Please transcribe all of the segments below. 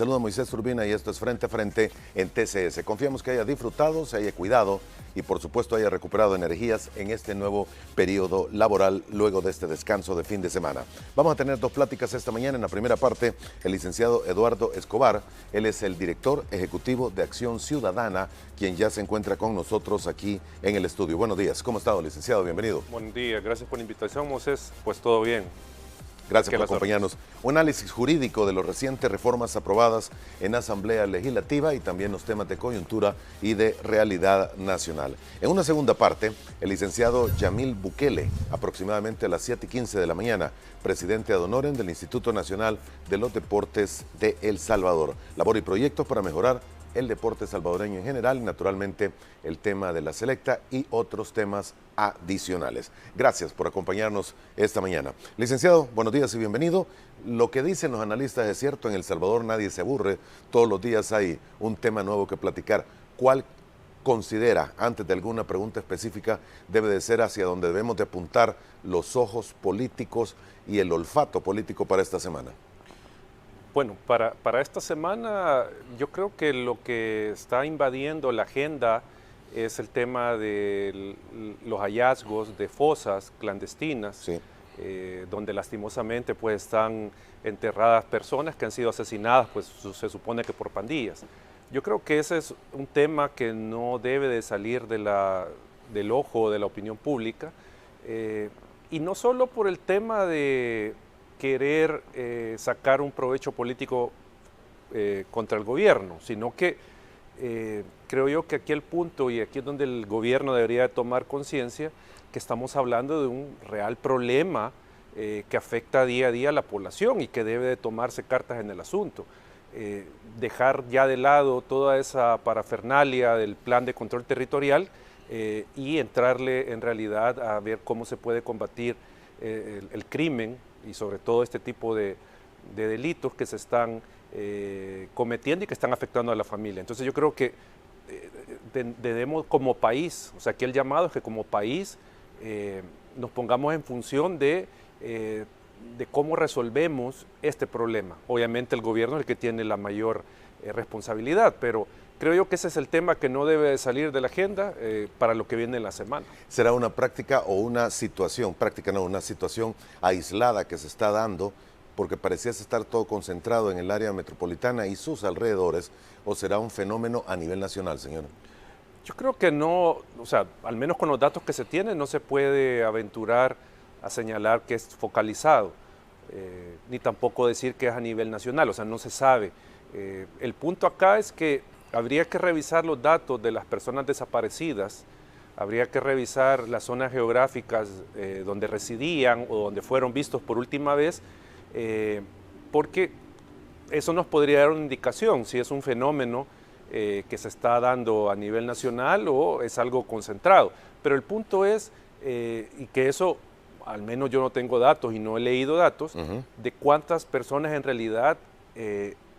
Saluda Moisés Urbina y esto es Frente a Frente en TCS. Confiamos que haya disfrutado, se haya cuidado y por supuesto haya recuperado energías en este nuevo periodo laboral luego de este descanso de fin de semana. Vamos a tener dos pláticas esta mañana. En la primera parte, el licenciado Eduardo Escobar. Él es el director ejecutivo de Acción Ciudadana, quien ya se encuentra con nosotros aquí en el estudio. Buenos días. ¿Cómo ha estado, licenciado? Bienvenido. Buen día. Gracias por la invitación, Moisés. Pues todo bien. Gracias por acompañarnos. Un análisis jurídico de las recientes reformas aprobadas en Asamblea Legislativa y también los temas de coyuntura y de realidad nacional. En una segunda parte, el licenciado Yamil Bukele, aproximadamente a las 7:15 de la mañana, presidente ad honorem del Instituto Nacional de los Deportes de El Salvador. Labor y proyectos para mejorar el deporte salvadoreño en general y naturalmente el tema de la selecta y otros temas adicionales. Gracias por acompañarnos esta mañana. Licenciado, buenos días y bienvenido. Lo que dicen los analistas es cierto, en El Salvador nadie se aburre, todos los días hay un tema nuevo que platicar. ¿Cuál considera, antes de alguna pregunta específica, debe de ser hacia donde debemos de apuntar los ojos políticos y el olfato político para esta semana? Bueno, para esta semana yo creo que lo que está invadiendo la agenda es el tema de los hallazgos de fosas clandestinas, Sí. donde lastimosamente pues están enterradas personas que han sido asesinadas, pues se supone que por pandillas. Yo creo que ese es un tema que no debe de salir del ojo de la opinión pública, y no solo por el tema de querer sacar un provecho político contra el gobierno, sino que creo yo que aquí el punto, y aquí es donde el gobierno debería tomar conciencia, que estamos hablando de un real problema que afecta día a día a la población y que debe de tomarse cartas en el asunto. Dejar ya de lado toda esa parafernalia del plan de control territorial y entrarle en realidad a ver cómo se puede combatir el crimen y sobre todo este tipo de delitos que se están cometiendo y que están afectando a la familia. Entonces yo creo que debemos como país, o sea, aquí el llamado es que como país nos pongamos en función de cómo resolvemos este problema. Obviamente el gobierno es el que tiene la mayor responsabilidad, pero creo yo que ese es el tema que no debe salir de la agenda para lo que viene en la semana. ¿Será una práctica o una situación, una situación aislada que se está dando porque pareciese estar todo concentrado en el área metropolitana y sus alrededores, o será un fenómeno a nivel nacional, señora? Yo creo que no, o sea, al menos con los datos que se tienen, no se puede aventurar a señalar que es focalizado, ni tampoco decir que es a nivel nacional, o sea, no se sabe. El punto acá es que habría que revisar los datos de las personas desaparecidas, habría que revisar las zonas geográficas donde residían o donde fueron vistos por última vez, porque eso nos podría dar una indicación si es un fenómeno que se está dando a nivel nacional o es algo concentrado. Pero el punto es, y que eso, al menos yo no tengo datos y no he leído datos, de cuántas personas en realidad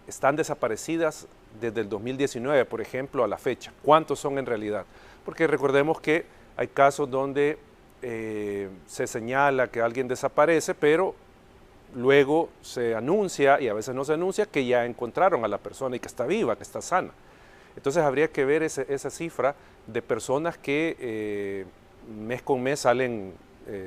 están desaparecidas desde el 2019, por ejemplo, a la fecha. ¿Cuántos son en realidad? Porque recordemos que hay casos donde se señala que alguien desaparece, pero luego se anuncia, y a veces no se anuncia, que ya encontraron a la persona y que está viva, que está sana. Entonces habría que ver esa cifra de personas que mes con mes salen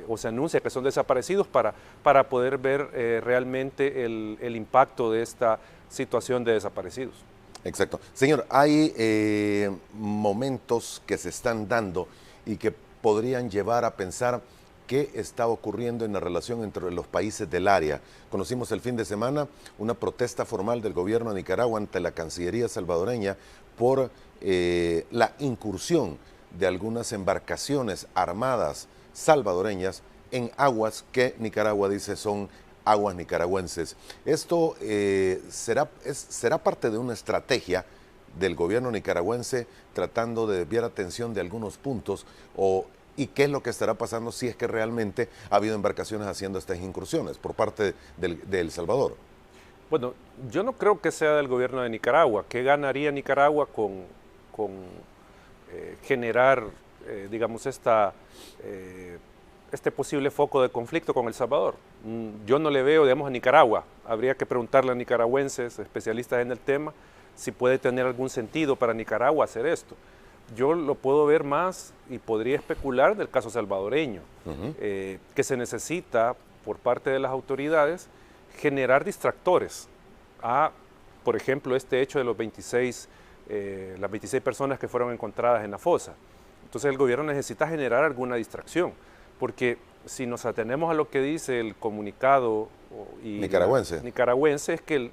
o se anuncia que son desaparecidos para poder ver realmente el impacto de esta situación de desaparecidos. Exacto. Señor, hay momentos que se están dando y que podrían llevar a pensar qué está ocurriendo en la relación entre los países del área. Conocimos el fin de semana una protesta formal del gobierno de Nicaragua ante la Cancillería salvadoreña por la incursión de algunas embarcaciones armadas salvadoreñas en aguas que Nicaragua dice son aguas nicaragüenses. ¿Esto será parte de una estrategia del gobierno nicaragüense tratando de desviar atención de algunos puntos y qué es lo que estará pasando si es que realmente ha habido embarcaciones haciendo estas incursiones por parte de El Salvador? Bueno, yo no creo que sea del gobierno de Nicaragua. ¿Qué ganaría Nicaragua con generar, digamos, esta este posible foco de conflicto con El Salvador. Yo no le veo, digamos, a Nicaragua. Habría que preguntarle a nicaragüenses, especialistas en el tema, si puede tener algún sentido para Nicaragua hacer esto. Yo lo puedo ver más y podría especular del caso salvadoreño, que se necesita por parte de las autoridades generar distractores a, por ejemplo, este hecho de los las 26 personas que fueron encontradas en la fosa. Entonces el gobierno necesita generar alguna distracción, porque si nos atenemos a lo que dice el comunicado nicaragüense es que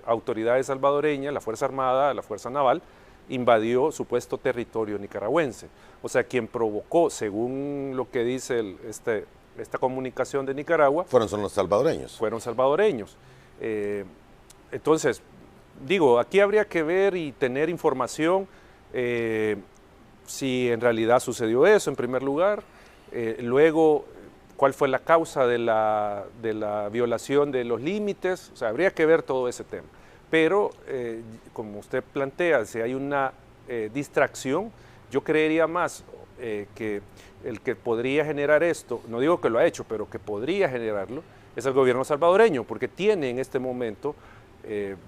autoridades salvadoreñas, la Fuerza Armada, la Fuerza Naval, invadió supuesto territorio nicaragüense. O sea, quien provocó, según lo que dice esta comunicación de Nicaragua... Son los salvadoreños. Fueron salvadoreños. Entonces, digo, aquí habría que ver y tener información si en realidad sucedió eso, en primer lugar. Luego, cuál fue la causa de la violación de los límites. O sea, habría que ver todo ese tema. Pero, como usted plantea, si hay una distracción, yo creería más que el que podría generar esto, no digo que lo ha hecho, pero que podría generarlo, es el gobierno salvadoreño, porque tiene en este momento,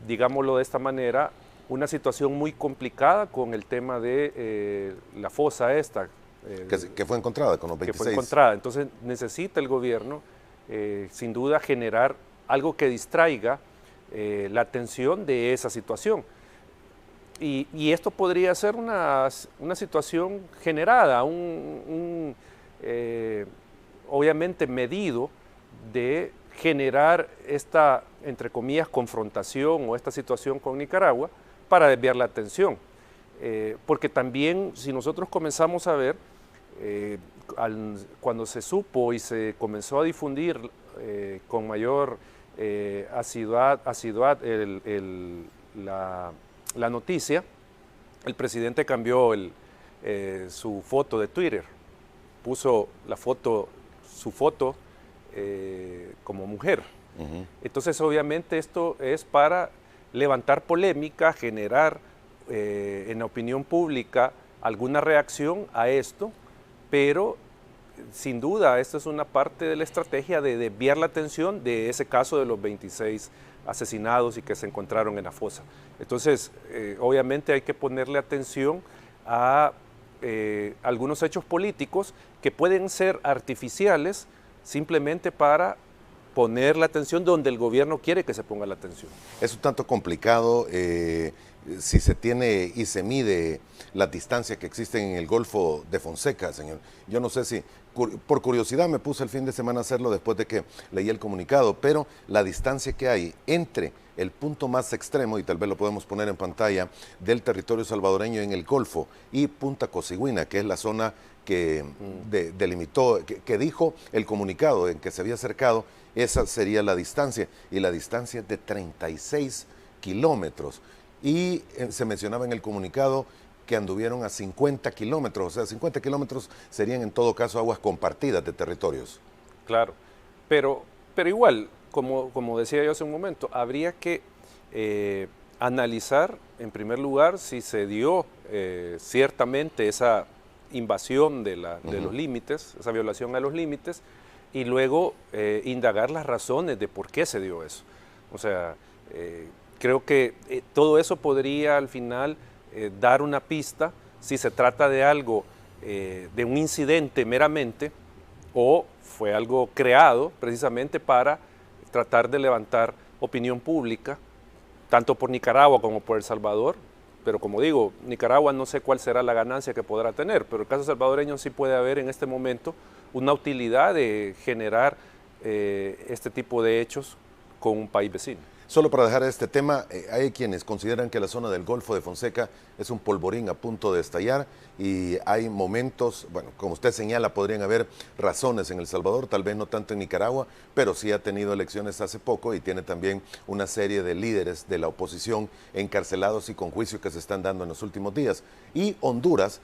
digámoslo de esta manera, una situación muy complicada con el tema de la fosa esta. Que fue encontrada con los 26. Que fue encontrada. Entonces necesita el gobierno, sin duda, generar algo que distraiga la atención de esa situación. Y esto podría ser una situación generada, obviamente medido, de generar esta, entre comillas, confrontación o esta situación con Nicaragua para desviar la atención. Porque también, si nosotros comenzamos a ver, cuando se supo y se comenzó a difundir con mayor asiduidad la noticia, el presidente cambió su foto de Twitter, puso su foto como mujer. Entonces, obviamente, esto es para levantar polémica, generar en la opinión pública alguna reacción a esto, pero sin duda esta es una parte de la estrategia de desviar la atención de ese caso de los 26 asesinados y que se encontraron en la fosa. Entonces, obviamente hay que ponerle atención a algunos hechos políticos que pueden ser artificiales simplemente para poner la atención donde el gobierno quiere que se ponga la atención. Es un tanto complicado si se tiene y se mide la distancia que existe en el Golfo de Fonseca, señor. Yo no sé si, por curiosidad me puse el fin de semana a hacerlo después de que leí el comunicado, pero la distancia que hay entre el punto más extremo, y tal vez lo podemos poner en pantalla, del territorio salvadoreño en el Golfo y Punta Cosigüina, que es la zona que delimitó, que dijo el comunicado en que se había acercado, esa sería la distancia, y la distancia es de 36 kilómetros. Y se mencionaba en el comunicado que anduvieron a 50 kilómetros, o sea, 50 kilómetros serían en todo caso aguas compartidas de territorios. Claro, pero igual, como decía yo hace un momento, habría que analizar en primer lugar si se dio ciertamente esa invasión de los límites, esa violación a los límites, y luego indagar las razones de por qué se dio eso. O sea, creo que todo eso podría al final dar una pista si se trata de algo, de un incidente meramente, o fue algo creado precisamente para tratar de levantar opinión pública, tanto por Nicaragua como por El Salvador. Pero como digo, Nicaragua no sé cuál será la ganancia que podrá tener, pero el caso salvadoreño sí puede haber en este momento una utilidad de generar este tipo de hechos con un país vecino. Solo para dejar este tema, hay quienes consideran que la zona del Golfo de Fonseca es un polvorín a punto de estallar y hay momentos, bueno, como usted señala, podrían haber razones en El Salvador, tal vez no tanto en Nicaragua, pero sí ha tenido elecciones hace poco y tiene también una serie de líderes de la oposición encarcelados y con juicio que se están dando en los últimos días. Y Honduras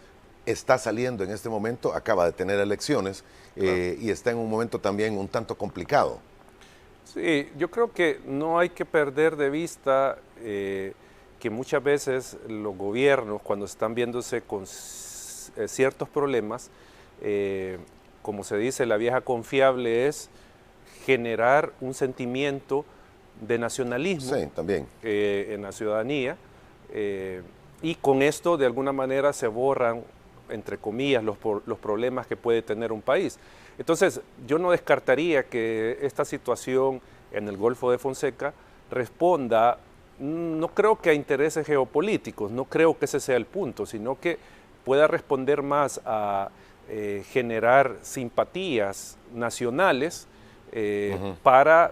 está saliendo en este momento, acaba de tener elecciones y está en un momento también un tanto complicado. Sí, yo creo que no hay que perder de vista que muchas veces los gobiernos, cuando están viéndose con ciertos problemas, como se dice, la vieja confiable es generar un sentimiento de nacionalismo Sí, también. En la ciudadanía, y con esto de alguna manera se borran, entre comillas, los problemas que puede tener un país. Entonces, yo no descartaría que esta situación en el Golfo de Fonseca responda, no creo que a intereses geopolíticos, no creo que ese sea el punto, sino que pueda responder más a generar simpatías nacionales para,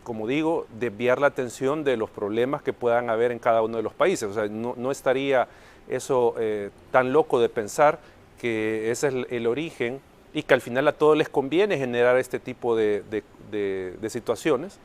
como digo, desviar la atención de los problemas que puedan haber en cada uno de los países. O sea, no estaría eso tan loco de pensar que ese es el origen y que al final a todos les conviene generar este tipo de situaciones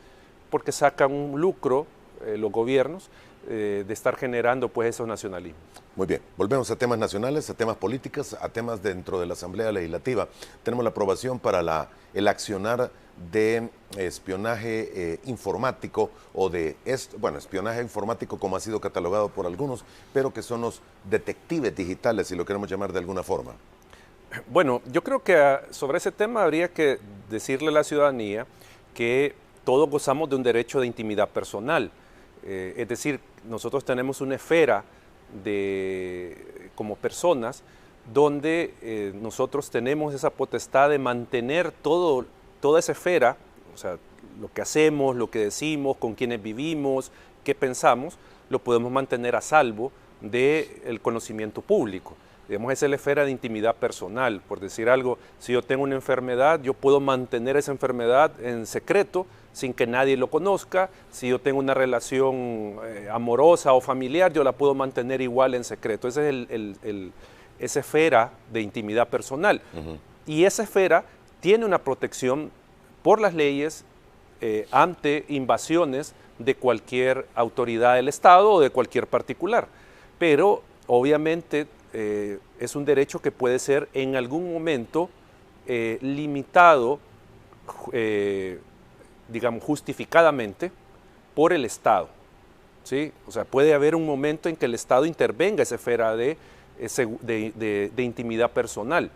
porque sacan un lucro los gobiernos de estar generando pues esos nacionalismos. Muy bien, volvemos a temas nacionales, a temas políticos, a temas dentro de la Asamblea Legislativa. Tenemos la aprobación para el accionar de espionaje informático o espionaje informático como ha sido catalogado por algunos, pero que son los detectives digitales, si lo queremos llamar de alguna forma. Bueno, yo creo que sobre ese tema habría que decirle a la ciudadanía que todos gozamos de un derecho de intimidad personal. Es decir, nosotros tenemos una esfera como personas donde nosotros tenemos esa potestad de mantener toda esa esfera, o sea, lo que hacemos, lo que decimos, con quienes vivimos, qué pensamos, lo podemos mantener a salvo del conocimiento público. Digamos, esa es la esfera de intimidad personal. Por decir algo, si yo tengo una enfermedad, yo puedo mantener esa enfermedad en secreto sin que nadie lo conozca. Si yo tengo una relación amorosa o familiar, yo la puedo mantener igual en secreto. Esa es esa esfera de intimidad personal. Y esa esfera tiene una protección por las leyes ante invasiones de cualquier autoridad del Estado o de cualquier particular. Pero, obviamente, es un derecho que puede ser en algún momento limitado, digamos, justificadamente por el Estado, ¿sí? O sea, puede haber un momento en que el Estado intervenga esa esfera de intimidad personal,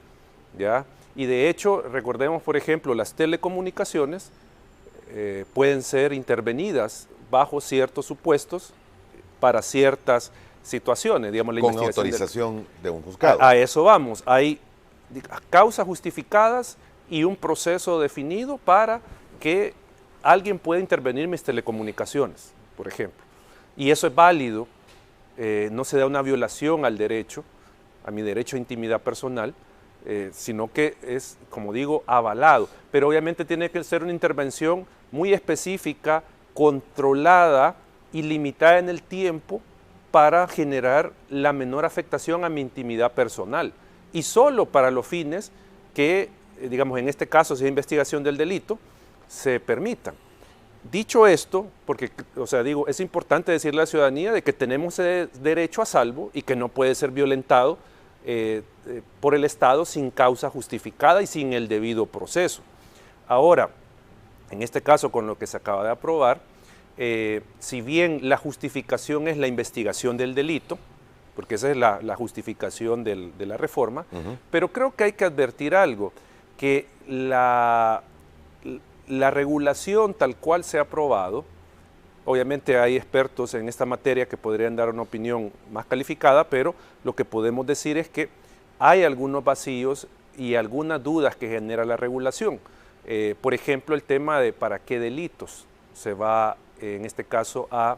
¿ya? Y de hecho, recordemos, por ejemplo, las telecomunicaciones pueden ser intervenidas bajo ciertos supuestos para ciertas situaciones, digamos, con autorización de un juzgado. A eso vamos. Hay causas justificadas y un proceso definido para que alguien pueda intervenir en mis telecomunicaciones, por ejemplo. Y eso es válido, no se da una violación al derecho, a mi derecho a intimidad personal, sino que es, como digo, avalado. Pero obviamente tiene que ser una intervención muy específica, controlada y limitada en el tiempo, para generar la menor afectación a mi intimidad personal y solo para los fines que, digamos, en este caso, si es investigación del delito, se permitan. Dicho esto, porque, o sea, digo, es importante decirle a la ciudadanía de que tenemos ese derecho a salvo y que no puede ser violentado por el Estado sin causa justificada y sin el debido proceso. Ahora, en este caso, con lo que se acaba de aprobar, si bien la justificación es la investigación del delito, porque esa es la justificación de la reforma, pero creo que hay que advertir algo, que la regulación tal cual se ha aprobado, obviamente hay expertos en esta materia que podrían dar una opinión más calificada, pero lo que podemos decir es que hay algunos vacíos y algunas dudas que genera la regulación. Por ejemplo, el tema de para qué delitos se va en este caso a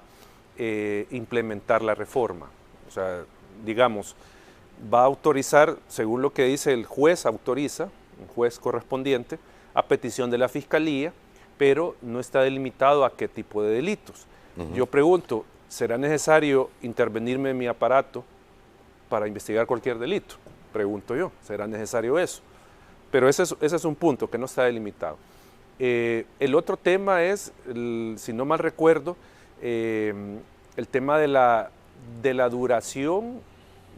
implementar la reforma. O sea, digamos, va a autorizar, según lo que dice el juez, autoriza, un juez correspondiente, a petición de la Fiscalía, pero no está delimitado a qué tipo de delitos. Yo pregunto, ¿será necesario intervenirme en mi aparato para investigar cualquier delito? Pregunto yo, ¿será necesario eso? Pero ese es un punto que no está delimitado. El otro tema es, si no mal recuerdo, el tema de la duración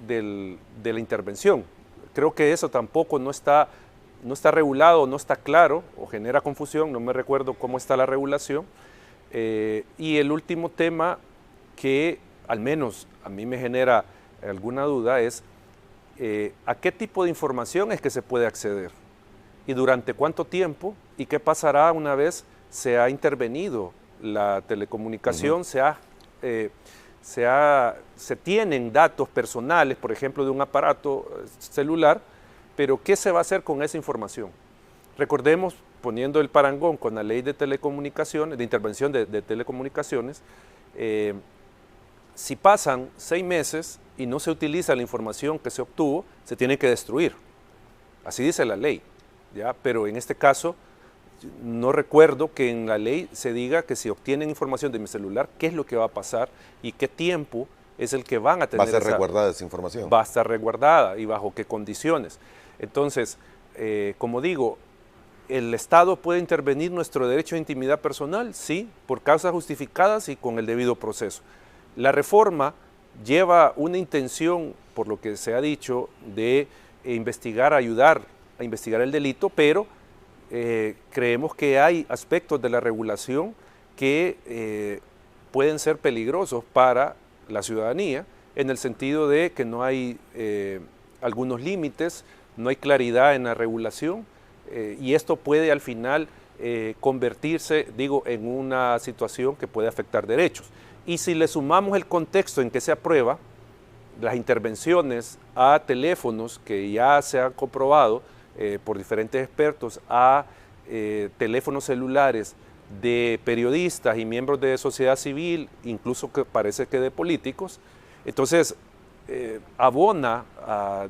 de la intervención. Creo que eso tampoco no está regulado, no está claro, o genera confusión, no me recuerdo cómo está la regulación. Y el último tema que al menos a mí me genera alguna duda es a qué tipo de información es que se puede acceder. y durante cuánto tiempo y qué pasará una vez se ha intervenido la telecomunicación, se tienen datos personales, por ejemplo, de un aparato celular, pero ¿qué se va a hacer con esa información? Recordemos, poniendo el parangón con la ley de telecomunicaciones, de intervención de telecomunicaciones, si pasan 6 meses y no se utiliza la información que se obtuvo, se tiene que destruir. Así dice la ley, ¿ya? Pero en este caso, no recuerdo que en la ley se diga que si obtienen información de mi celular, qué es lo que va a pasar y qué tiempo es el que van a tener. ¿Va a ser resguardada esa información? Va a estar resguardada y bajo qué condiciones. Entonces, como digo, ¿el Estado puede intervenir nuestro derecho a intimidad personal? Sí, por causas justificadas y con el debido proceso. La reforma lleva una intención, por lo que se ha dicho, de investigar, ayudar a investigar el delito, pero creemos que hay aspectos de la regulación que pueden ser peligrosos para la ciudadanía, en el sentido de que no hay algunos límites, no hay claridad en la regulación, y esto puede al final convertirse, digo, en una situación que puede afectar derechos. Y si le sumamos el contexto en que se aprueba, las intervenciones a teléfonos que ya se han comprobado por diferentes expertos, a teléfonos celulares de periodistas y miembros de sociedad civil, incluso que parece que de políticos, entonces abona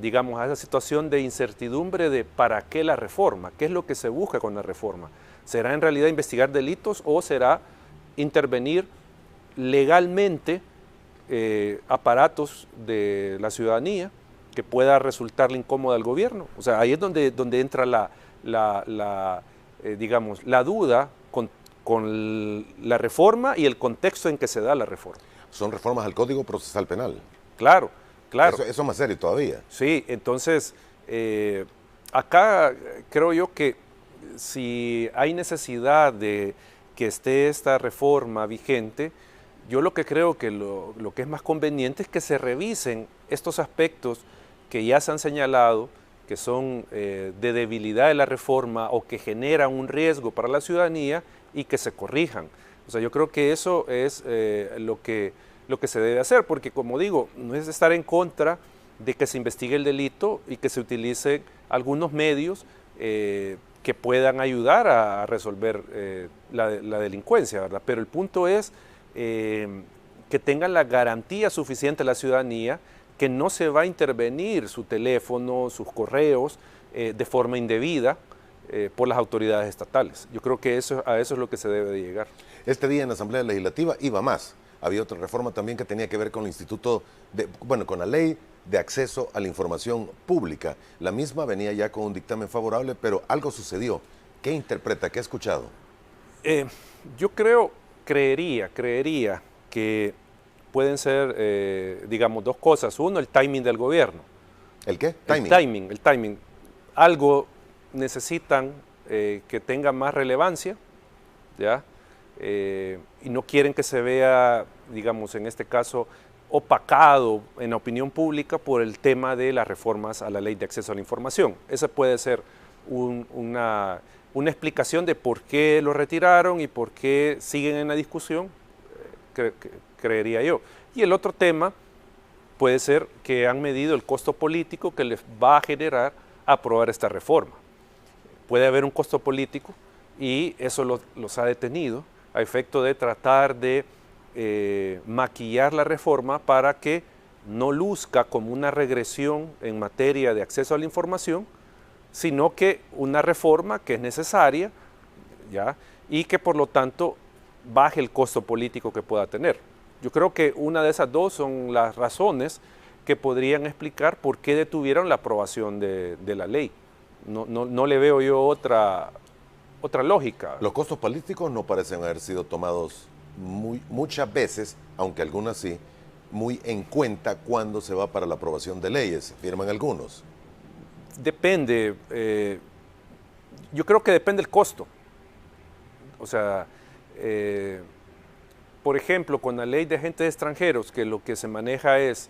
digamos, a esa situación de incertidumbre de para qué la reforma, qué es lo que se busca con la reforma. ¿Será en realidad investigar delitos o será intervenir legalmente aparatos de la ciudadanía que pueda resultarle incómoda al gobierno? O sea, ahí es donde entra digamos, la duda con la reforma y el contexto en que se da la reforma. Son reformas al Código Procesal Penal. Claro, claro. Eso es más serio todavía. Sí, entonces, acá creo yo que si hay necesidad de que esté esta reforma vigente, yo lo que creo que lo que es más conveniente es que se revisen estos aspectos que ya se han señalado, que son de debilidad de la reforma o que generan un riesgo para la ciudadanía y que se corrijan. O sea, yo creo que eso es lo que se debe hacer, porque como digo, no es estar en contra de que se investigue el delito y que se utilicen algunos medios que puedan ayudar a resolver la delincuencia, ¿verdad? Pero el punto es que tengan la garantía suficiente a la ciudadanía que no se va a intervenir su teléfono, sus correos de forma indebida por las autoridades estatales. Yo creo que a eso es lo que se debe de llegar. Este día en la Asamblea Legislativa iba más. Había otra reforma también que tenía que ver con el Instituto, con la Ley de Acceso a la Información Pública. La misma venía ya con un dictamen favorable, pero algo sucedió. ¿Qué interpreta? ¿Qué ha escuchado? Yo creería que pueden ser, digamos, dos cosas. Uno, el timing del gobierno. ¿El qué? Timing. El timing. Algo necesitan que tenga más relevancia, ¿ya? Y no quieren que se vea, digamos, en este caso, opacado en la opinión pública por el tema de las reformas a la Ley de Acceso a la Información. Esa puede ser una explicación de por qué lo retiraron y por qué siguen en la discusión, creería yo. Y el otro tema puede ser que han medido el costo político que les va a generar aprobar esta reforma. Puede haber un costo político y eso los ha detenido a efecto de tratar de maquillar la reforma para que no luzca como una regresión en materia de acceso a la información, sino que una reforma que es necesaria, ¿ya? Y que por lo tanto baje el costo político que pueda tener. Yo creo que una de esas dos son las razones que podrían explicar por qué detuvieron la aprobación de la ley. No le veo yo otra lógica. Los costos políticos no parecen haber sido tomados muchas veces, aunque algunas sí, muy en cuenta cuando se va para la aprobación de leyes, firman algunos. Depende, yo creo que depende el costo. O sea, por ejemplo, con la ley de agentes extranjeros, que lo que se maneja es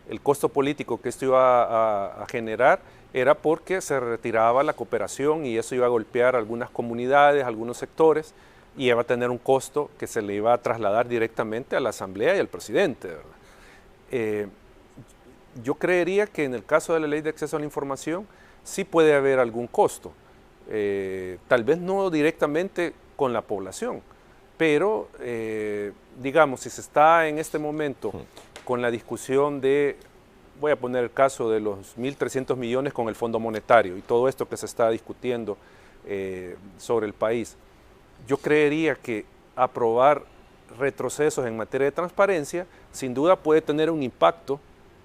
el costo político que esto iba a generar, era porque se retiraba la cooperación y eso iba a golpear a algunas comunidades, algunos sectores, y iba a tener un costo que se le iba a trasladar directamente a la Asamblea y al presidente, ¿verdad? Yo creería que en el caso de la Ley de Acceso a la Información sí puede haber algún costo, tal vez no directamente con la población, pero digamos, si se está en este momento con la discusión de, voy a poner el caso de los 1.300 millones con el Fondo Monetario y todo esto que se está discutiendo sobre el país, yo creería que aprobar retrocesos en materia de transparencia sin duda puede tener un impacto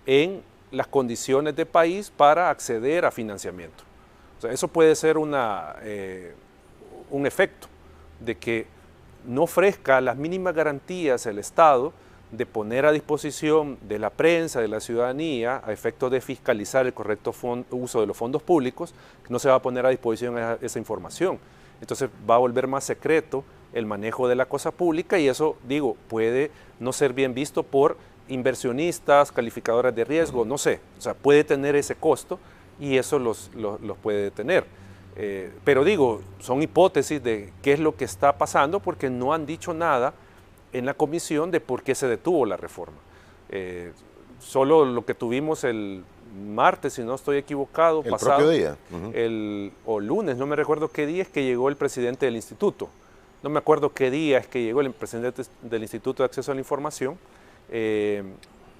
en las condiciones de país para acceder a financiamiento. O sea, eso puede ser un efecto de que no ofrezca las mínimas garantías el Estado de poner a disposición de la prensa, de la ciudadanía, a efectos de fiscalizar el correcto uso de los fondos públicos, que no se va a poner a disposición esa información. Entonces va a volver más secreto el manejo de la cosa pública y eso, digo, puede no ser bien visto por inversionistas, calificadoras de riesgo, no sé, o sea, puede tener ese costo y eso los puede detener. Pero digo, son hipótesis de qué es lo que está pasando porque no han dicho nada en la comisión de por qué se detuvo la reforma. Solo lo que tuvimos el martes, si no estoy equivocado, el pasado, propio día. o lunes, no me recuerdo qué día es que llegó el presidente del instituto. No me acuerdo qué día es que llegó el presidente del Instituto de Acceso a la Información, que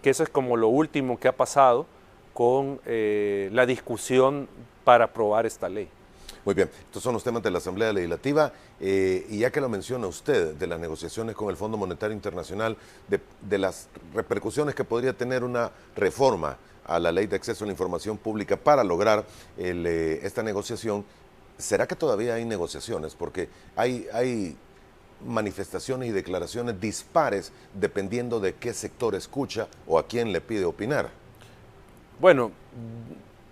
eso es como lo último que ha pasado con la discusión para aprobar esta ley. Muy bien, estos son los temas de la Asamblea Legislativa y ya que lo menciona usted de las negociaciones con el Fondo Monetario Internacional, de las repercusiones que podría tener una reforma a la Ley de Acceso a la Información Pública para lograr esta negociación, ¿será que todavía hay negociaciones? Porque hay manifestaciones y declaraciones dispares dependiendo de qué sector escucha o a quién le pide opinar. Bueno,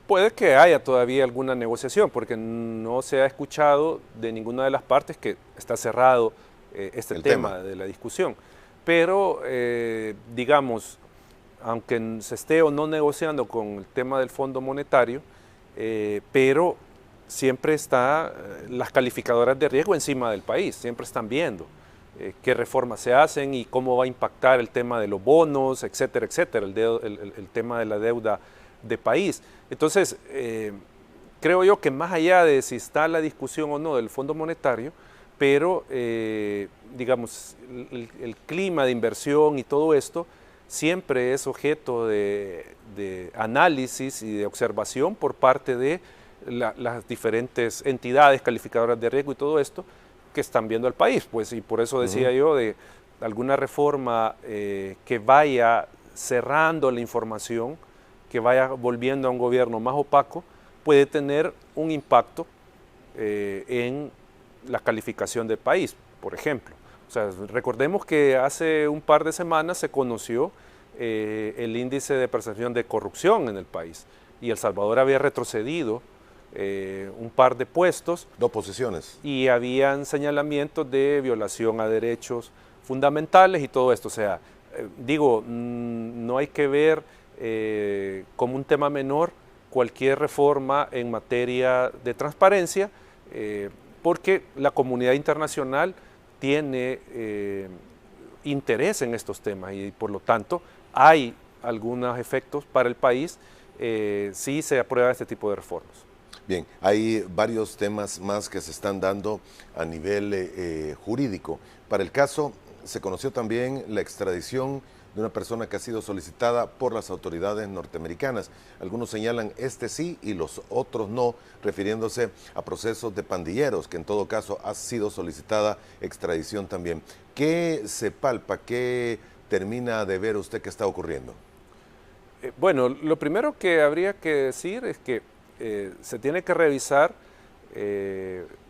puede que haya todavía alguna negociación, porque no se ha escuchado de ninguna de las partes que está cerrado el tema de la discusión. Pero, digamos, aunque se esté o no negociando con el tema del Fondo Monetario, pero siempre están las calificadoras de riesgo encima del país, siempre están viendo qué reformas se hacen y cómo va a impactar el tema de los bonos, etcétera, etcétera, el tema de la deuda de país. Entonces, creo yo que más allá de si está la discusión o no del Fondo Monetario, pero digamos, el clima de inversión y todo esto siempre es objeto de análisis y de observación por parte de las diferentes entidades calificadoras de riesgo y todo esto que están viendo al país, pues, y por eso decía yo de alguna reforma que vaya cerrando la información, que vaya volviendo a un gobierno más opaco, puede tener un impacto en la calificación del país, por ejemplo. O sea, recordemos que hace un par de semanas se conoció el índice de percepción de corrupción en el país y El Salvador había retrocedido un par de puestos. 2 posiciones. Y habían señalamientos de violación a derechos fundamentales y todo esto. O sea, digo, no hay que ver como un tema menor cualquier reforma en materia de transparencia, porque la comunidad internacional tiene interés en estos temas y por lo tanto hay algunos efectos para el país si se aprueba este tipo de reformas. Bien, hay varios temas más que se están dando a nivel jurídico. Para el caso, se conoció también la extradición de una persona que ha sido solicitada por las autoridades norteamericanas. Algunos señalan este sí y los otros no, refiriéndose a procesos de pandilleros, que en todo caso ha sido solicitada extradición también. ¿Qué se palpa, qué termina de ver usted que está ocurriendo? Bueno, lo primero que habría que decir es que se tiene que revisar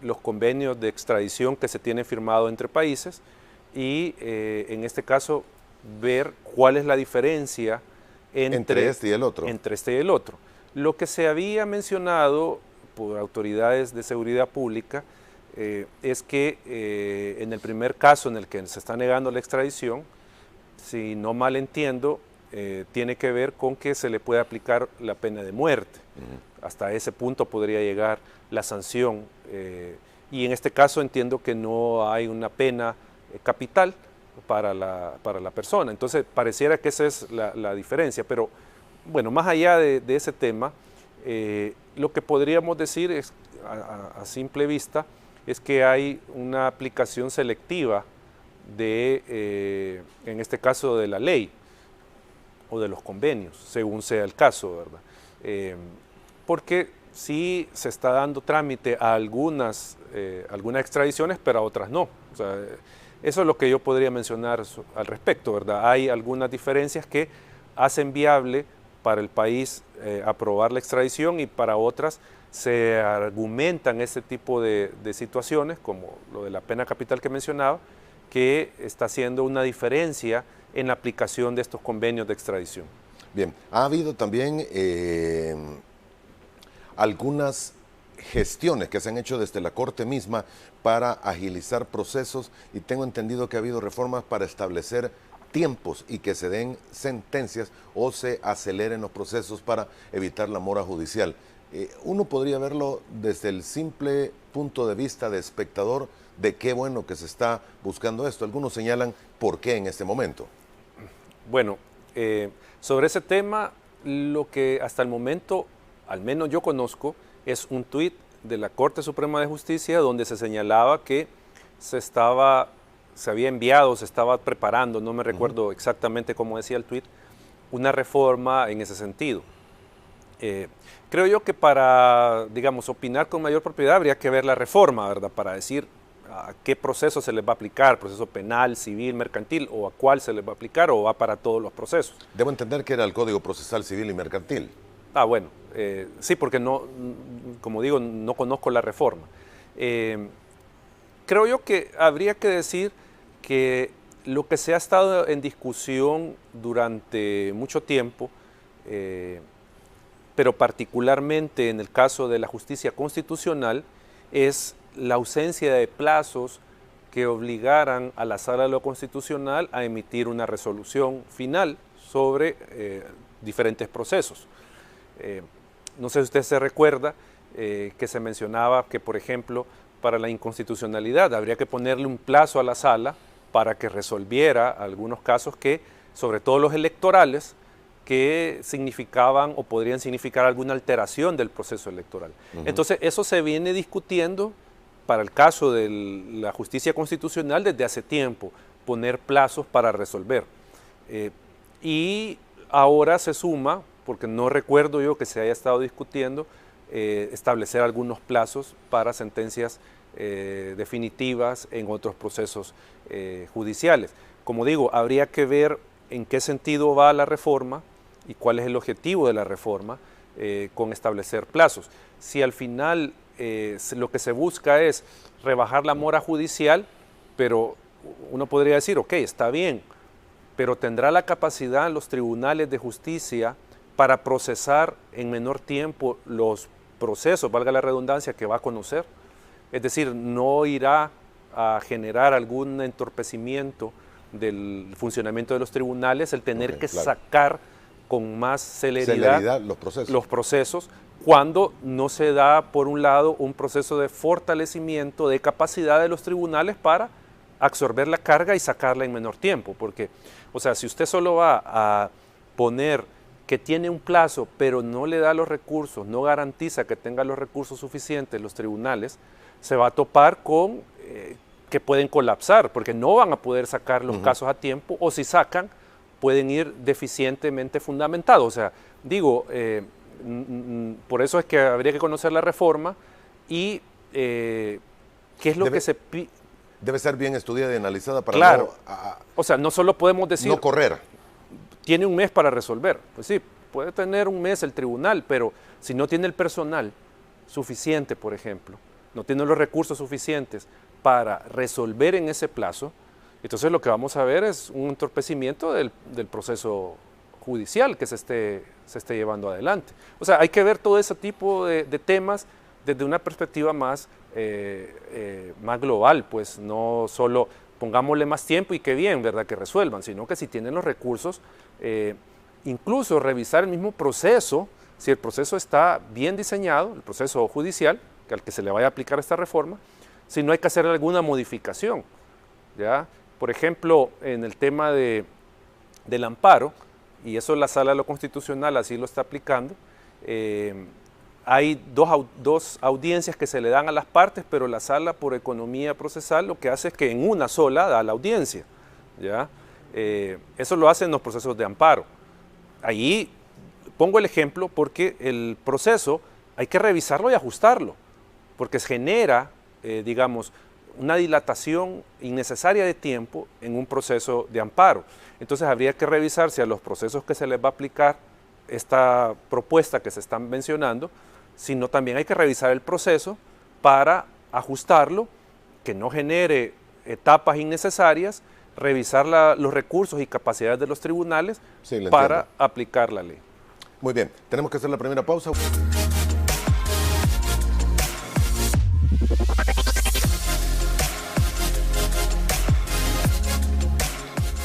los convenios de extradición que se tienen firmados entre países y en este caso ver cuál es la diferencia entre este y el otro. Entre este y el otro. Lo que se había mencionado por autoridades de seguridad pública es que en el primer caso en el que se está negando la extradición, si no mal entiendo, tiene que ver con que se le puede aplicar la pena de muerte. Hasta ese punto podría llegar la sanción. Y en este caso entiendo que no hay una pena capital para la persona. Entonces pareciera que esa es la diferencia. Pero bueno, más allá de ese tema, lo que podríamos decir es, a simple vista, es que hay una aplicación selectiva en este caso, de la ley o de los convenios, según sea el caso, ¿verdad? Porque sí se está dando trámite a algunas extradiciones, pero a otras no. O sea, eso es lo que yo podría mencionar al respecto, ¿verdad? Hay algunas diferencias que hacen viable para el país aprobar la extradición, y para otras se argumentan este tipo de situaciones, como lo de la pena capital que mencionaba, que está haciendo una diferencia en la aplicación de estos convenios de extradición. Bien, ha habido también algunas gestiones que se han hecho desde la Corte misma para agilizar procesos, y tengo entendido que ha habido reformas para establecer tiempos y que se den sentencias o se aceleren los procesos para evitar la mora judicial. Uno podría verlo desde el simple punto de vista de espectador, de qué bueno que se está buscando esto. Algunos señalan por qué en este momento. Bueno, sobre ese tema, lo que hasta el momento, al menos yo conozco, es un tuit de la Corte Suprema de Justicia donde se señalaba que se había enviado, se estaba preparando, no me recuerdo exactamente cómo decía el tuit, una reforma en ese sentido. Creo yo que para, digamos, opinar con mayor propiedad habría que ver la reforma, ¿verdad? Para decir a qué proceso se les va a aplicar, proceso penal, civil, mercantil, o a cuál se les va a aplicar, o va para todos los procesos. Debo entender que era el Código Procesal Civil y Mercantil. Ah, bueno, sí, porque no, como digo, no conozco la reforma. Creo yo que habría que decir que lo que se ha estado en discusión durante mucho tiempo, pero particularmente en el caso de la justicia constitucional, es la ausencia de plazos que obligaran a la Sala de lo Constitucional a emitir una resolución final sobre diferentes procesos. No sé si usted se recuerda que se mencionaba que, por ejemplo, para la inconstitucionalidad habría que ponerle un plazo a la Sala para que resolviera algunos casos que, sobre todo los electorales, que significaban o podrían significar alguna alteración del proceso electoral. Entonces, eso se viene discutiendo para el caso de la justicia constitucional desde hace tiempo, poner plazos para resolver. Y ahora se suma, porque no recuerdo yo que se haya estado discutiendo, establecer algunos plazos para sentencias definitivas en otros procesos judiciales. Como digo, habría que ver en qué sentido va la reforma y cuál es el objetivo de la reforma con establecer plazos. Si al final lo que se busca es rebajar la mora judicial, pero uno podría decir, ok, está bien, pero ¿tendrá la capacidad los tribunales de justicia para procesar en menor tiempo los procesos, valga la redundancia, que va a conocer? Es decir, ¿no irá a generar algún entorpecimiento del funcionamiento de los tribunales el tener que sacar con más celeridad los procesos cuando no se da, por un lado, un proceso de fortalecimiento de capacidad de los tribunales para absorber la carga y sacarla en menor tiempo? Porque, o sea, si usted solo va a poner que tiene un plazo, pero no le da los recursos, no garantiza que tenga los recursos suficientes los tribunales, se va a topar con que pueden colapsar, porque no van a poder sacar los casos a tiempo, o si sacan, pueden ir deficientemente fundamentados. O sea, digo, por eso es que habría que conocer la reforma y qué es lo que se pide. Debe ser bien estudiada y analizada para claro. O sea, no solo podemos decir... No correr. Tiene un mes para resolver. Pues sí, puede tener un mes el tribunal, pero si no tiene el personal suficiente, por ejemplo, no tiene los recursos suficientes para resolver en ese plazo, entonces lo que vamos a ver es un entorpecimiento del proceso judicial que se esté llevando adelante. O sea, hay que ver todo ese tipo de temas desde una perspectiva más global, pues no solo pongámosle más tiempo y qué bien, ¿verdad?, que resuelvan, sino que si tienen los recursos, incluso revisar el mismo proceso, si el proceso está bien diseñado, el proceso judicial, al que se le vaya a aplicar esta reforma, si no hay que hacer alguna modificación, ¿ya? Por ejemplo, en el tema del amparo, y eso la Sala de lo Constitucional así lo está aplicando, hay dos audiencias que se le dan a las partes, pero la Sala por economía procesal lo que hace es que en una sola da la audiencia, ¿ya? Eso lo hacen los procesos de amparo. Ahí pongo el ejemplo porque el proceso hay que revisarlo y ajustarlo, porque genera, digamos, una dilatación innecesaria de tiempo en un proceso de amparo. Entonces habría que revisar si a los procesos que se les va a aplicar esta propuesta que se están mencionando, sino también hay que revisar el proceso para ajustarlo, que no genere etapas innecesarias, revisar los recursos y capacidades de los tribunales para aplicar la ley. Muy bien, tenemos que hacer la primera pausa.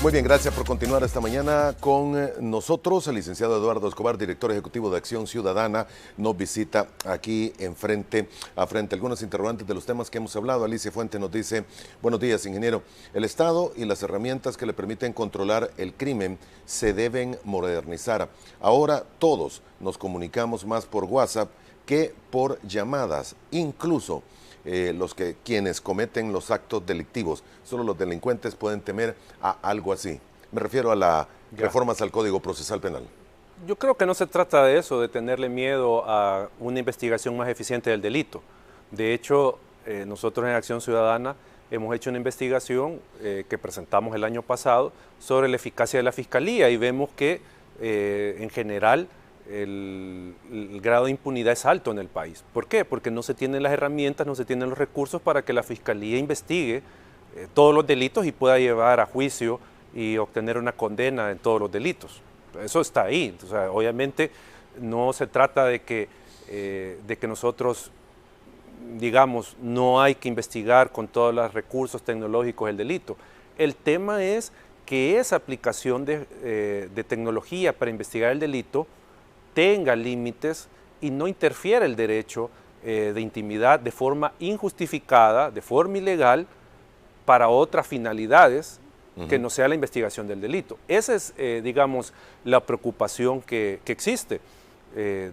Muy bien, gracias por continuar esta mañana con nosotros. El licenciado Eduardo Escobar, director ejecutivo de Acción Ciudadana, nos visita aquí en frente a frente. Algunos interrogantes de los temas que hemos hablado. Alicia Fuente nos dice: buenos días, ingeniero. El Estado y las herramientas que le permiten controlar el crimen se deben modernizar. Ahora todos nos comunicamos más por WhatsApp que por llamadas, incluso quienes cometen los actos delictivos. Solo los delincuentes pueden temer a algo así. Me refiero a las reformas al Código Procesal Penal. Yo creo que no se trata de eso, de tenerle miedo a una investigación más eficiente del delito. De hecho, nosotros en Acción Ciudadana hemos hecho una investigación que presentamos el año pasado sobre la eficacia de la Fiscalía y vemos que en general el grado de impunidad es alto en el país. ¿Por qué? Porque no se tienen las herramientas, no se tienen los recursos para que la Fiscalía investigue todos los delitos y pueda llevar a juicio y obtener una condena en todos los delitos. Eso está ahí. O sea, obviamente no se trata de que nosotros digamos no hay que investigar con todos los recursos tecnológicos el delito. El tema es que esa aplicación de tecnología para investigar el delito tenga límites y no interfiera el derecho de intimidad de forma injustificada, de forma ilegal, para otras finalidades que no sea la investigación del delito. Esa es, digamos, la preocupación que existe.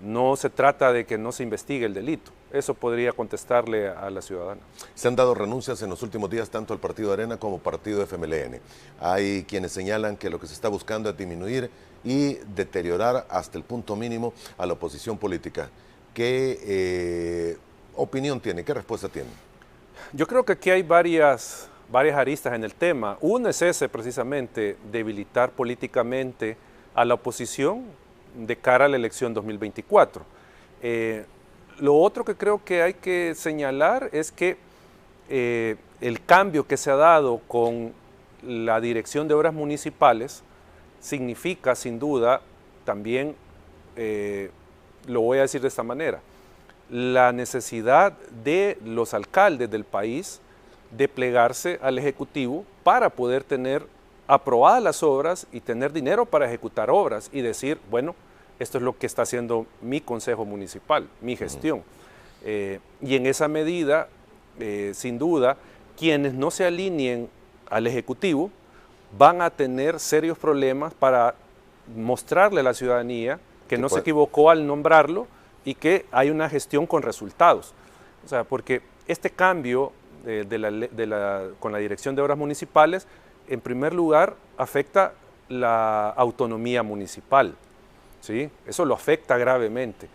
No se trata de que no se investigue el delito. Eso podría contestarle a la ciudadana. Se han dado renuncias en los últimos días tanto al Partido Arena como al Partido FMLN. Hay quienes señalan que lo que se está buscando es disminuir y deteriorar hasta el punto mínimo a la oposición política. ¿Qué opinión tiene? ¿Qué respuesta tiene? Yo creo que aquí hay varias aristas en el tema. Uno es ese, precisamente, debilitar políticamente a la oposición de cara a la elección 2024. Lo otro que creo que hay que señalar es que el cambio que se ha dado con la Dirección de Obras Municipales significa, sin duda, también, lo voy a decir de esta manera, la necesidad de los alcaldes del país de plegarse al Ejecutivo para poder tener aprobadas las obras y tener dinero para ejecutar obras y decir, bueno, esto es lo que está haciendo mi consejo municipal, mi gestión. Y en esa medida, sin duda, quienes no se alineen al Ejecutivo van a tener serios problemas para mostrarle a la ciudadanía que no se equivocó al nombrarlo y que hay una gestión con resultados. O sea, porque este cambio con la Dirección de Obras Municipales, en primer lugar, afecta la autonomía municipal, ¿sí? Eso lo afecta gravemente.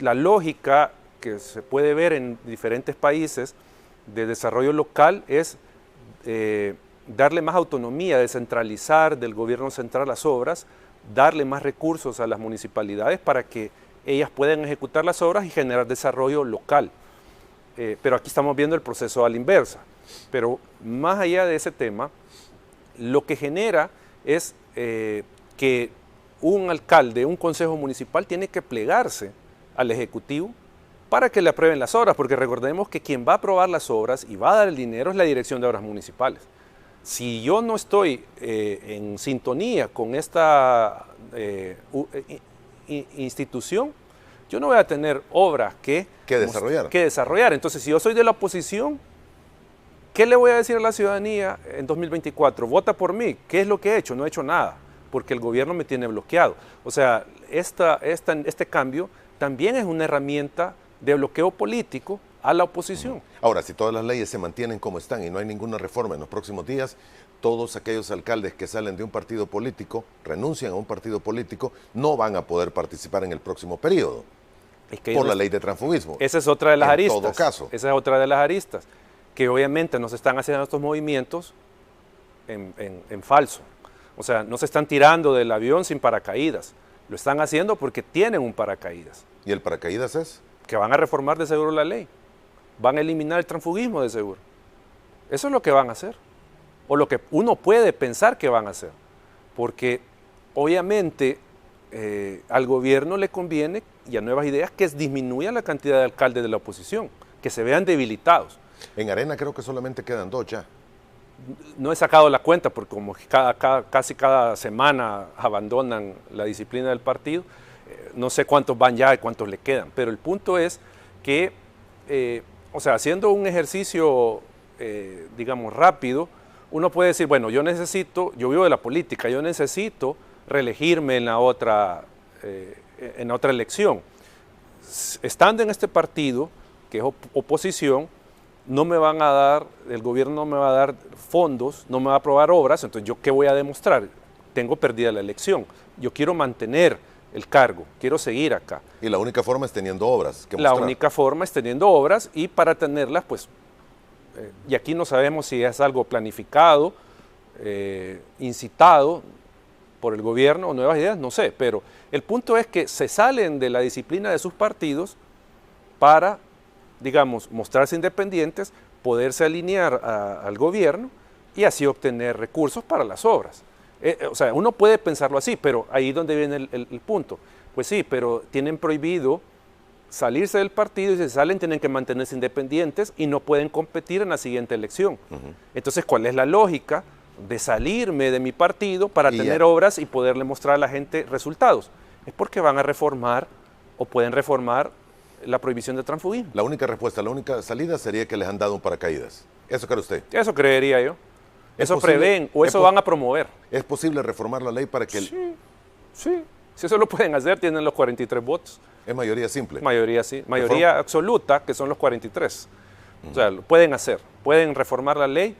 La lógica que se puede ver en diferentes países de desarrollo local es darle más autonomía, descentralizar del gobierno central las obras, darle más recursos a las municipalidades para que ellas puedan ejecutar las obras y generar desarrollo local. Pero aquí estamos viendo el proceso a la inversa. Pero más allá de ese tema, lo que genera es que un alcalde, un consejo municipal tiene que plegarse al Ejecutivo para que le aprueben las obras, porque recordemos que quien va a aprobar las obras y va a dar el dinero es la Dirección de Obras Municipales. si yo no estoy en sintonía con esta institución, yo no voy a tener obras que desarrollar. Entonces, si yo soy de la oposición, ¿qué le voy a decir a la ciudadanía en 2024? Vota por mí. ¿Qué es lo que he hecho? No he hecho nada, porque el gobierno me tiene bloqueado. O sea, este cambio también es una herramienta de bloqueo político a la oposición. Ahora, si todas las leyes se mantienen como están y no hay ninguna reforma en los próximos días, todos aquellos alcaldes que salen de un partido político, renuncian a un partido político, no van a poder participar en el próximo periodo por la ley de transfugismo. Esa es otra de las aristas. En todo caso. Esa es otra de las aristas, que obviamente no se están haciendo estos movimientos en falso. O sea, no se están tirando del avión sin paracaídas. Lo están haciendo porque tienen un paracaídas. ¿Y el paracaídas es? Que van a reformar de seguro la ley. Van a eliminar el transfugismo de seguro. Eso es lo que van a hacer. O lo que uno puede pensar que van a hacer. Porque obviamente al gobierno le conviene, y a Nuevas Ideas, que disminuya la cantidad de alcaldes de la oposición, que se vean debilitados. En Arena creo que solamente quedan 2 ya. No he sacado la cuenta porque como casi cada semana abandonan la disciplina del partido, no sé cuántos van ya y cuántos le quedan. Pero el punto es que, o sea, haciendo un ejercicio, digamos, rápido, uno puede decir, bueno, yo vivo de la política, yo necesito reelegirme en la otra elección. Estando en este partido, que es oposición, no me van a dar, el gobierno no me va a dar fondos, no me va a aprobar obras, entonces ¿yo qué voy a demostrar? Tengo perdida la elección. Yo quiero mantener el cargo, quiero seguir acá. Y la única forma es teniendo obras que mostrar. La única forma es teniendo obras, y para tenerlas, pues, y aquí no sabemos si es algo planificado, incitado por el gobierno o Nuevas Ideas, no sé, pero el punto es que se salen de la disciplina de sus partidos para, digamos, mostrarse independientes, poderse alinear al gobierno y así obtener recursos para las obras. O sea, uno puede pensarlo así, pero ahí es donde viene el punto. Pues sí, pero tienen prohibido salirse del partido, y si salen tienen que mantenerse independientes y no pueden competir en la siguiente elección. Entonces, ¿cuál es la lógica de salirme de mi partido para tener obras y poderle mostrar a la gente resultados? Es porque van a reformar o pueden reformar la prohibición de transfugismo. La única respuesta, la única salida sería que les han dado un paracaídas. ¿Eso cree usted? Eso creería yo. Eso prevén o eso van a promover. ¿Es posible reformar la ley para que... Sí. Si eso lo pueden hacer, tienen los 43 votos. ¿Es mayoría simple? Mayoría, sí. Mayoría absoluta, que son los 43. O sea, lo pueden hacer. Pueden reformar la ley.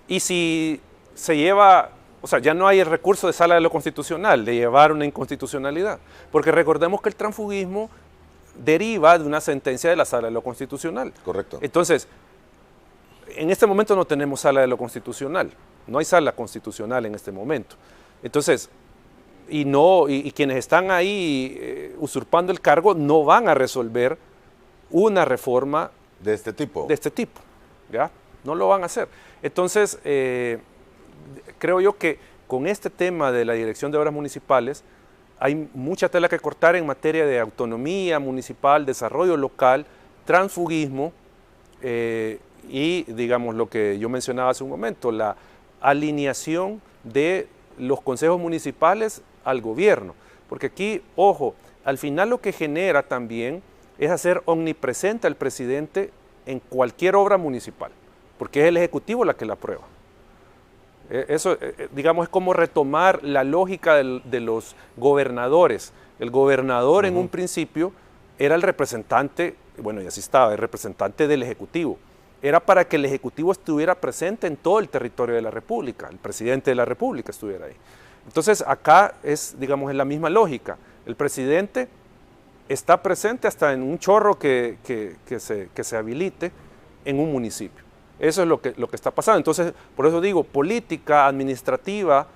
Y si se lleva... O sea, ya no hay el recurso de sala de lo constitucional, de llevar una inconstitucionalidad. Porque recordemos que el transfugismo deriva de una sentencia de la sala de lo constitucional. Correcto. Entonces, en este momento no tenemos sala de lo constitucional. No hay sala constitucional en este momento. Entonces, y quienes están ahí usurpando el cargo no van a resolver una reforma de este tipo. ¿Ya? No lo van a hacer. Entonces, creo yo que con este tema de la Dirección de Obras Municipales hay mucha tela que cortar en materia de autonomía municipal, desarrollo local, transfugismo y, digamos, lo que yo mencionaba hace un momento, la alineación de los consejos municipales al gobierno. Porque aquí, ojo, al final lo que genera también es hacer omnipresente al presidente en cualquier obra municipal, porque es el Ejecutivo la que la aprueba. Eso, digamos, es como retomar la lógica de los gobernadores. El gobernador en un principio era el representante, bueno, y así estaba, el representante del Ejecutivo. Era para que el Ejecutivo estuviera presente en todo el territorio de la República, el presidente de la República estuviera ahí. Entonces, acá es, digamos, es la misma lógica. El presidente está presente hasta en un chorro que se habilite en un municipio. Eso es lo que está pasando. Entonces, por eso digo, política, administrativa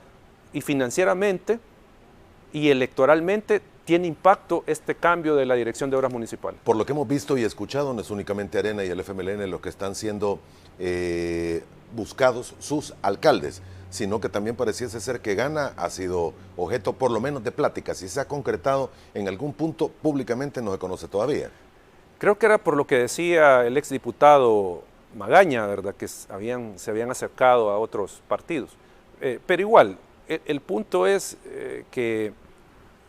y financieramente y electoralmente tiene impacto este cambio de la Dirección de Obras Municipales. Por lo que hemos visto y escuchado, no es únicamente Arena y el FMLN los que están siendo buscados sus alcaldes, sino que también pareciese ser que Gana ha sido objeto por lo menos de pláticas. Si se ha concretado en algún punto públicamente no se conoce todavía. Creo que era por lo que decía el exdiputado magaña, ¿verdad?, que se habían acercado a otros partidos. Pero igual, el punto es que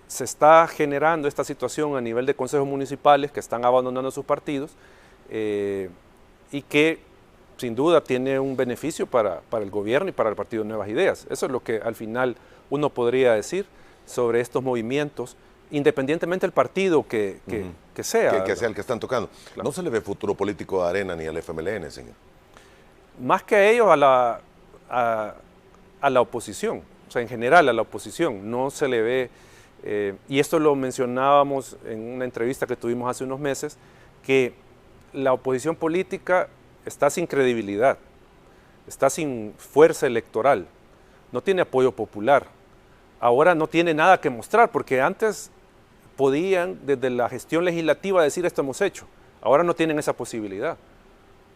se está generando esta situación a nivel de consejos municipales que están abandonando sus partidos y que sin duda tiene un beneficio para el gobierno y para el Partido Nuevas Ideas. Eso es lo que al final uno podría decir sobre estos movimientos, independientemente del partido que sea. Que sea el que están tocando. Claro. ¿No se le ve futuro político a Arena ni al FMLN, señor? Más que a ellos, a la oposición, o sea, en general a la oposición, no se le ve, y esto lo mencionábamos en una entrevista que tuvimos hace unos meses, que la oposición política está sin credibilidad, está sin fuerza electoral, no tiene apoyo popular, ahora no tiene nada que mostrar, porque antes podían desde la gestión legislativa decir esto hemos hecho, ahora no tienen esa posibilidad.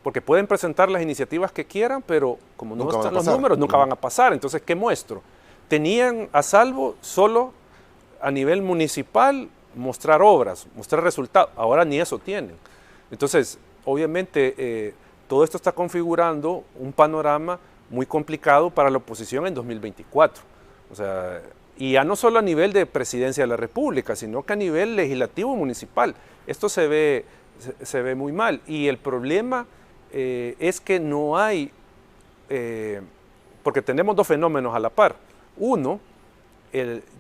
Porque pueden presentar las iniciativas que quieran, pero como no están los números, nunca van a pasar. Entonces, ¿qué muestro? Tenían a salvo solo a nivel municipal mostrar obras, mostrar resultados. Ahora ni eso tienen. Entonces, obviamente, todo esto está configurando un panorama muy complicado para la oposición en 2024. O sea, y ya no solo a nivel de presidencia de la República, sino que a nivel legislativo municipal. Esto se ve muy mal. Y el problema es que no hay, porque tenemos dos fenómenos a la par. Uno,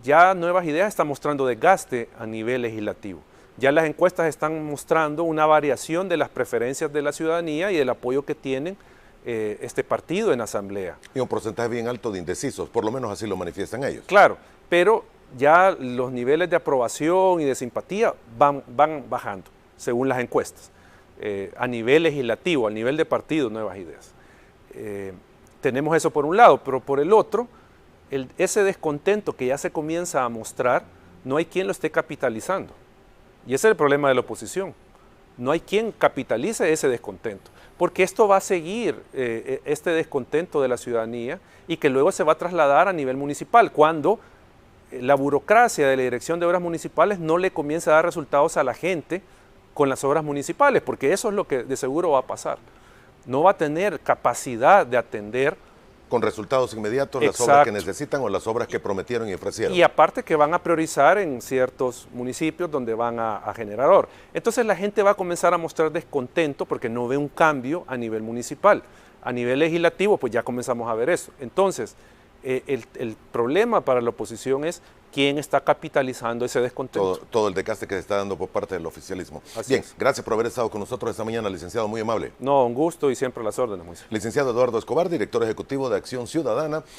ya Nuevas Ideas está mostrando desgaste a nivel legislativo. Ya las encuestas están mostrando una variación de las preferencias de la ciudadanía y el apoyo que tienen este partido en asamblea. Y un porcentaje bien alto de indecisos, por lo menos así lo manifiestan ellos. Claro, pero ya los niveles de aprobación y de simpatía van bajando, según las encuestas. A nivel legislativo, a nivel de partido, Nuevas Ideas. Tenemos eso por un lado, pero por el otro, ese descontento que ya se comienza a mostrar, no hay quien lo esté capitalizando. Y ese es el problema de la oposición. No hay quien capitalice ese descontento, porque esto va a seguir, este descontento de la ciudadanía, y que luego se va a trasladar a nivel municipal, cuando la burocracia de la Dirección de Obras Municipales no le comienza a dar resultados a la gente con las obras municipales, porque eso es lo que de seguro va a pasar. No va a tener capacidad de atender con resultados inmediatos las obras que necesitan o las obras que prometieron y ofrecieron. Y aparte que van a priorizar en ciertos municipios donde van a generar oro. Entonces la gente va a comenzar a mostrar descontento porque no ve un cambio a nivel municipal. A nivel legislativo, pues ya comenzamos a ver eso. Entonces, el problema para la oposición es quién está capitalizando ese descontento. Todo el desgaste que se está dando por parte del oficialismo. Bien, gracias por haber estado con nosotros esta mañana, licenciado, muy amable. No, un gusto y siempre a las órdenes, Moisés. Licenciado Eduardo Escobar, director ejecutivo de Acción Ciudadana.